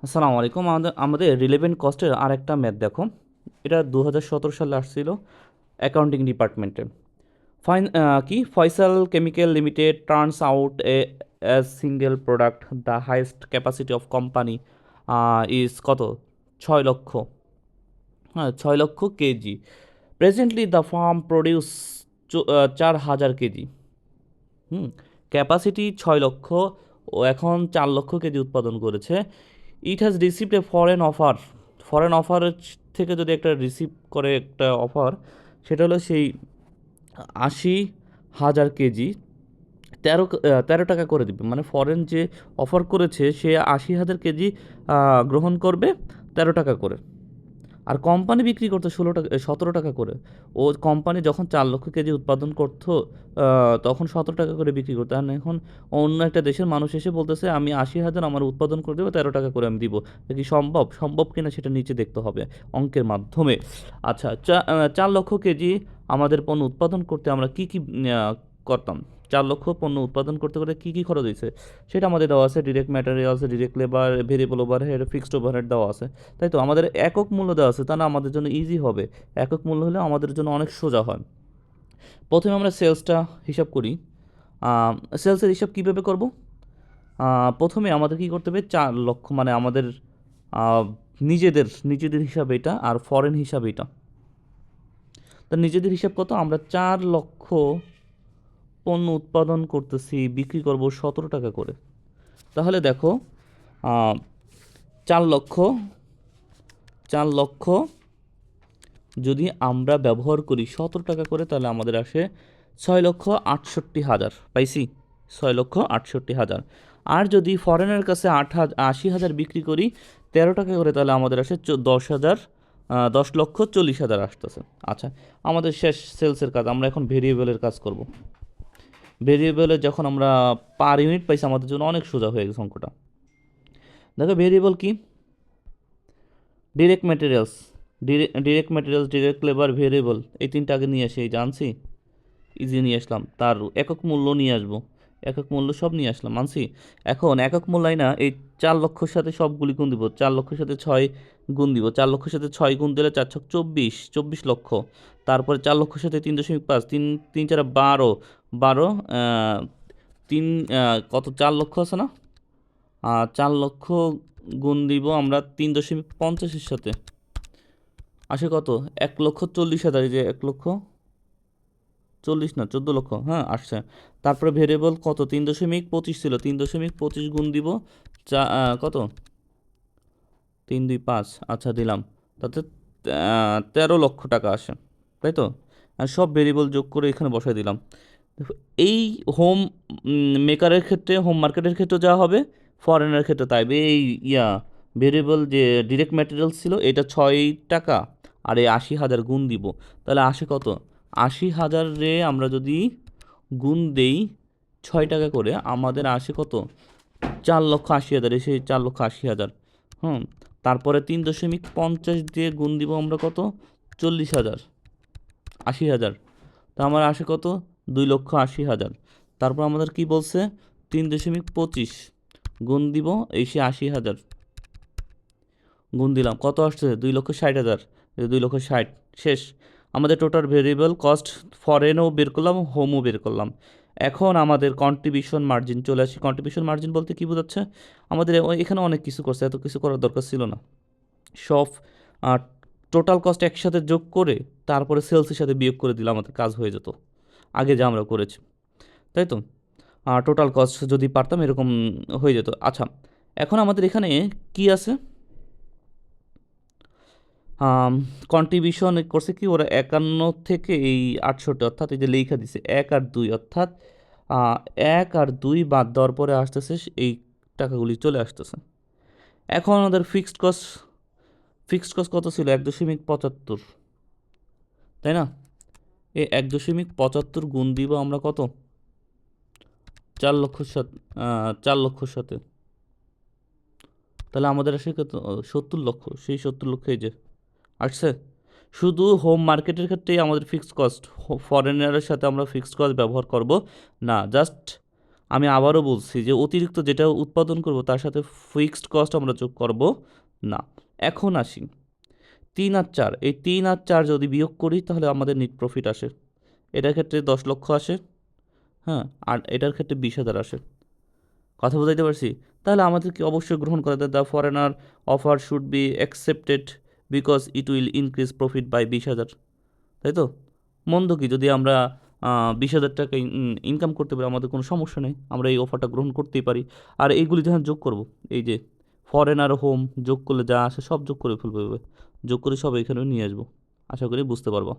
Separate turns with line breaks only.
আসসালামু আলাইকুম। আমাদের রিলেভেন্ট কস্টের আরেকটা ম্যাথ দেখো। এটা 2017 সালে আসছিল অ্যাকাউন্টিং ডিপার্টমেন্টে। কি Faisal chemical limited turns out a single product the highest capacity of company is কত? 6 লক্ষ। হ্যাঁ, 6 লক্ষ KG. Presently the farm produce 4,000 KG. Capacity 6 লক্ষ, ও এখন 4 লক্ষ কেজি উৎপাদন করেছে। It has received a foreign অফারের থেকে যদি একটা রিসিভ করে একটা অফার, সেটা হলো সেই 80,000 কেজি 13 টাকা করে দিবে। মানে ফরেন যে অফার করেছে সে 80,000 কেজি গ্রহণ করবে 13 টাকা করে। আর কোম্পানি বিক্রি করতো 16 টাকা 17 টাকা করে। ও কোম্পানি যখন 4 লক্ষ কেজি উৎপাদন করতো তখন 17 টাকা করে বিক্রি করতো। আর এখন অন্য একটা দেশের মানুষ এসে বলতেছে আমি 80,000 আমার উৎপাদন করে দেবো, 13 টাকা করে আমি দিব। এটা কি সম্ভব কিনা সেটা নিচে দেখতে হবে অঙ্কের মাধ্যমে। আচ্ছা, 4 লক্ষ কেজি আমাদের পণ্য উৎপাদন করতে আমরা কি কি করতাম? 4 লক্ষ পণ্য উৎপাদন করতে করতে কী কী খরচ হয়েছে সেটা আমাদের দেওয়া আছে। Direct materials, direct labour, variable overhead, fixed overhead দেওয়া আছে। তাই তো আমাদের একক মূল্য দেওয়া আছে, তা না আমাদের জন্য ইজি হবে। একক মূল্য হলে আমাদের জন্য অনেক সোজা হয়। প্রথমে আমরা সেলসটা হিসাব করি। সেলসের হিসাব কীভাবে করব? প্রথমে আমাদের কী করতে হবে, 4 লক্ষ মানে আমাদের আহ, নিজেদের হিসাব এটা, আর ফরেন হিসাব এটা। তা নিজেদের হিসাব কত? আমরা 4 লক্ষ পণ্য উৎপাদন করতেছি, বিক্রি করব 17 টাকা করে। তাহলে দেখো, আহ, 4 লক্ষ 4 লক্ষ যদি আমরা ব্যবহার করি 17 টাকা করে, তাহলে আমাদের আসে 6,68,000। পাইছি? 6,68,000। আর যদি ফরেনের কাছে 80,000 বিক্রি করি 13 টাকা করে, তাহলে আমাদের আসে 10,40,000 আসতেছে। আচ্ছা, আমাদের শেষ সেলসের কাজ। আমরা এখন ভেরিয়েবলের কাজ করব। ভেরিয়েবলে যখন আমরা পার ইউনিট পাইছি, আমাদের জন্য অনেক সোজা হয়ে গেছে অঙ্কটা। দেখো ভেরিয়েবল কি? Direct materials, direct labour, variable, এই তিনটা আগে নিয়ে আসি। এই জানছি, ইজি নিয়ে আসলাম। তার একক মূল্য নিয়ে আসবো, একক মূল্য সব নিয়ে আসলাম, মানছি। এখন একক মূল্যায় না, এই 4 লক্ষর সাথে সবগুলি গুণ দিব। 4 লক্ষের সাথে 6 গুণ দিব। 4 লক্ষের সাথে 6 গুণ দিলে 4 ছক 24 লক্ষ। তারপরে 4 লক্ষের সাথে 3.5, 3 3 4 12, 12 তিন কত, 4 লক্ষ আছে না? 4 লক্ষ গুণ দিব আমরা 3.50-এর সাথে, আসে কত? 1,40,000। এই যে 1,40,000 না, 14 লক্ষ, হ্যাঁ আসছে। তারপরে ভেরিয়েবল কত? 3.25 ছিল, 3.25 গুণ দিব কত? 3 2 5, আচ্ছা দিলাম। তাতে 13 লক্ষ টাকা আসে, তাই তো? আর সব ভেরিয়েবল যোগ করে এখানে বসাই দিলাম। দেখো, এই হোম মেকারের ক্ষেত্রে, হোম মার্কেটের ক্ষেত্রে যা হবে, ফরেনের ক্ষেত্রে তাই। এই ইয়া ভেরিয়েবল যে ডিরেক্ট ম্যাটেরিয়াল ছিল এটা 6 টাকা, আর এই 80,000 গুণ দিব, তাহলে আসে কত? 80,000 আমরা যদি গুণ দেই 6 টাকা করে, আমাদের আসে কত? 4,80,000। সেই 4,80,000। হুম, তারপরে 3.50 দিয়ে গুণ দিব আমরা কত? 40,000, 80,000। তা আমার আসে কত? 2,80,000। তারপর আমাদের কি বলছে? 3.25 গুণ দিব এই সে 80,000, গুণ দিলাম, কত আসছে? 2,60,000। 2,60,000 শেষ। আমাদের টোটাল ভেরিয়েবল কস্ট ফরেনও বের করলাম, হোমও বের করলাম। এখন আমাদের কন্ট্রিবিউশন মার্জিন চলে আসি। কন্ট্রিবিউশন মার্জিন বলতে কি বোঝাচ্ছে? আমাদের এখানে অনেক কিছু করছে, এত কিছু করার দরকার ছিল না। সব টোটাল কস্ট একসাথে যোগ করে তারপরে সেলসের সাথে বিয়োগ করে দিলে আমাদের কাজ হয়ে যেত, আগে যা আমরা করেছি, তাই তো? টোটাল কস্ট যদি পারতাম এরকম হয়ে যেত। আচ্ছা, এখন আমাদের এখানে কি আছে? কন্ট্রিবিউশন করছে কি ওরা 51 থেকে এই 68, অর্থাৎ এই যে লেখা দিছে 1 আর 2, অর্থাৎ 1 আর 2 বাদ দেওয়ার পরে আসতেছে এই টাকাগুলি চলে আসতেছে। এখন আমাদের ফিক্সড কস্ট কত ছিল? 1.75, তাই না? এই 1.75 গুণ দিব আমরা কত? 4 লক্ষর সাথে, 4 লক্ষর সাথে, তাহলে আমাদের আসে কত? 70 লক্ষ। সেই 70 লক্ষ এই যে আসছে। শুধু হোম মার্কেটের ক্ষেত্রেই আমাদের ফিক্সড কস্ট, ফরেনারের সাথে আমরা ফিক্সড কস্ট ব্যবহার করব না, জাস্ট আমি আবারও বলছি যে অতিরিক্ত যেটা উৎপাদন করব তার সাথে ফিক্সড কস্ট আমরা যোগ করব না। এখন আসি 3 আর 4, এই 3 আর 4 যদি বিয়োগ করি তাহলে আমাদের নেট প্রফিট আসে। এটার ক্ষেত্রে 10 লক্ষ আসে, হ্যাঁ, আর এটার ক্ষেত্রে 20,000 আসে। কথা বুঝাইতে পারছি? তাহলে আমাদেরকে অবশ্যই গ্রহণ করা যায়, the foreigner offer should be accepted because it will increase profit by 20,000। তাই তো? মন্দ কি যদি আমরা 20,000 টাকা ইনকাম করতে পারি, আমাদের কোনো সমস্যা নেই, আমরা এই অফারটা গ্রহণ করতেই পারি। আর এইগুলি যখন যোগ করব, এই যে ফরেনার হোম যোগ করলে যা আসে সব যোগ করে ফেলবো এভাবে, যোগ করে সব এখানে নিয়ে আসবো। আশা করি বুঝতে পারবো।